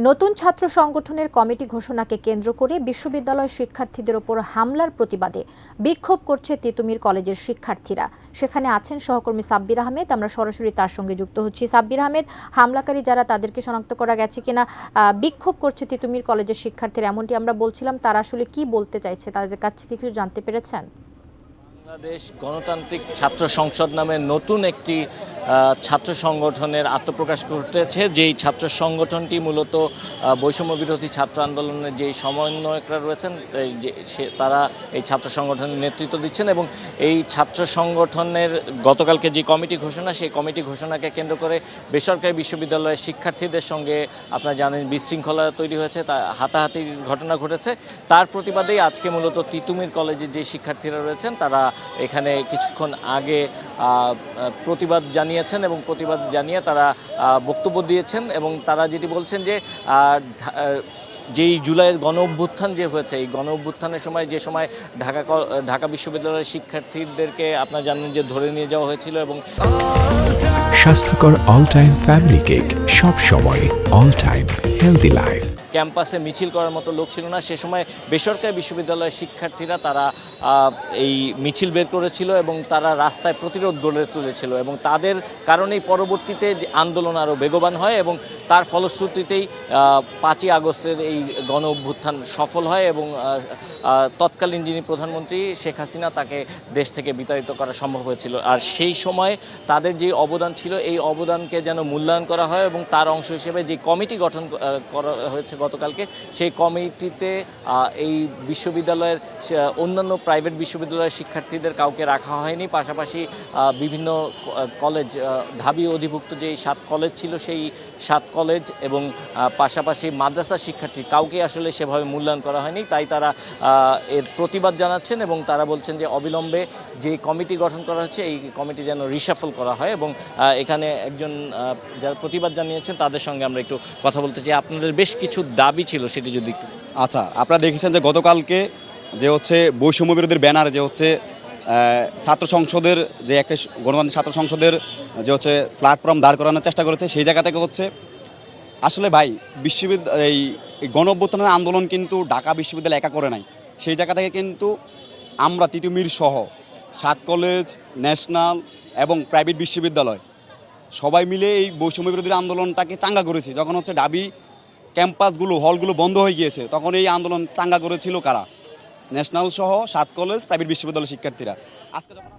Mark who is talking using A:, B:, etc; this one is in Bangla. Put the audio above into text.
A: নতুন ছাত্র সংগঠনের কমিটি ঘোষণাকে কেন্দ্র করে বিশ্ববিদ্যালয় শিক্ষার্থীদের ওপর হামলার প্রতিবাদে বিক্ষোভ করছে তিতুমির কলেজের শিক্ষার্থীরা। সেখানে আছেন সহকর্মী সাব্বির আহমেদ। আমরা সরাসরি তার সঙ্গে যুক্ত হচ্ছি। সাব্বির আহমেদ, হামলাকারী যারা তাদেরকে শনাক্ত করা গেছে কিনা? বিক্ষোভ করছে তিতুমির কলেজের শিক্ষার্থীরা, এমনটি আমরা বলছিলাম। তারা আসলে কি বলতে চাইছে, তাদের কাছ থেকে কিছু জানতে পেরেছেন?
B: বাংলাদেশ গণতান্ত্রিক ছাত্র সংসদ নামে নতুন একটি ছাত্র সংগঠনের আত্মপ্রকাশ ঘটেছে। যেই ছাত্র সংগঠনটি মূলত বৈষম্য বিরোধী ছাত্র আন্দোলনের যেই সমন্বয়করা রয়েছেন তারা এই ছাত্র সংগঠনের নেতৃত্ব দিচ্ছেন এবং এই ছাত্র সংগঠনের গতকালকে যে কমিটি ঘোষণা, সেই কমিটি ঘোষণাকে কেন্দ্র করে বেসরকারি বিশ্ববিদ্যালয়ের শিক্ষার্থীদের সঙ্গে আপনারা জানেন বিশৃঙ্খলা তৈরি হয়েছে, তা হাতাহাতির ঘটনা ঘটেছে। তার প্রতিবাদেই আজকে মূলত তিতুমির কলেজের যে শিক্ষার্থীরা রয়েছেন তারা এখানে কিছুক্ষণ আগে প্রতিবাদ জানিয়েছেন এবং প্রতিবাদ জানিয়ে তারা বক্তব্য দিয়েছেন এবং তারা যেটি বলছেন যে যেই জুলাইয়ের গণ অভ্যুত্থান যে হয়েছে, এই গণ অভ্যুত্থানের সময় যে সময় ঢাকা বিশ্ববিদ্যালয়ের শিক্ষার্থীদেরকে আপনারা জানেন যে ধরে নিয়ে যাওয়া হয়েছিল এবং
C: স্বাস্থ্যকর অল টাইম ফ্যামিলি কেক, সব সময় অল টাইম হেলদি লাইফ।
B: ক্যাম্পাসে মিছিল করার মতো লোক ছিল না। সে সময় বেসরকারি বিশ্ববিদ্যালয়ের শিক্ষার্থীরা তারা এই মিছিল বের করেছিল এবং তারা রাস্তায় প্রতিরোধ গড়ে তুলেছিল এবং তাদের কারণেই পরবর্তীতে আন্দোলন আরও বেগবান হয় এবং তার ফলশ্রুতিতেই 5ই আগস্টের এই গণ অভ্যুত্থান সফল হয় এবং তৎকালীন যিনি প্রধানমন্ত্রী শেখ হাসিনা, তাকে দেশ থেকে বিতাড়িত করা সম্ভব হয়েছিল। আর সেই সময় তাদের যে অবদান ছিল, এই অবদানকে যেন মূল্যায়ন করা হয় এবং তার অংশ হিসেবে যে কমিটি গঠন করা হয়েছে গতকালকে, সেই কমিটিতে এই বিশ্ববিদ্যালয়ের অন্যান্য প্রাইভেট বিশ্ববিদ্যালয়ের শিক্ষার্থীদের কাউকে রাখা হয়নি। পাশাপাশি বিভিন্ন কলেজ, ঢাবি অধিভুক্ত যে 7 কলেজ ছিল, সেই 7 কলেজ এবং পাশাপাশি মাদ্রাসার শিক্ষার্থী কাউকে আসলে সেভাবে মূল্যায়ন করা হয়নি। তাই তারা এর প্রতিবাদ জানাচ্ছেন এবং তারা বলছেন যে অবিলম্বে যে কমিটি গঠন করা হচ্ছে, এই কমিটি যেন রিশাফল করা হয় এবং এখানে একজন যারা প্রতিবাদ জানিয়েছেন তাদের সঙ্গে আমরা একটু কথা বলতে চাই। আপনাদের বেশ কিছু দাবি ছিল, সেটি যদি একটু।
D: আচ্ছা, আপনারা দেখেছেন যে গতকালকে যে হচ্ছে বৈষম্য বিরোধীর ব্যানার যে হচ্ছে ছাত্র সংসদের যে একটা গণতান্ত্রিক ছাত্র সংসদের যে হচ্ছে প্ল্যাটফর্ম দাঁড় করানোর চেষ্টা করেছে, সেই জায়গা থেকে হচ্ছে আসলে ভাই এই গণ অভ্যুত্থানের আন্দোলন কিন্তু ঢাকা বিশ্ববিদ্যালয় একা করে নাই। সেই জায়গা থেকে কিন্তু আমরা তিতুমির সহ 7 কলেজ, ন্যাশনাল এবং প্রাইভেট বিশ্ববিদ্যালয় সবাই মিলে এই বৈষম্য বিরোধীর আন্দোলনটাকে চাঙ্গা করেছি। যখন হচ্ছে ঢাবি ক্যাম্পাসগুলো, হলগুলো বন্ধ হয়ে গিয়েছে, তখন এই আন্দোলন চাঙ্গা করেছিল কারা? ন্যাশনাল সহ 7 কলেজ, প্রাইভেট বিশ্ববিদ্যালয়ের শিক্ষার্থীরা। আজকে যখন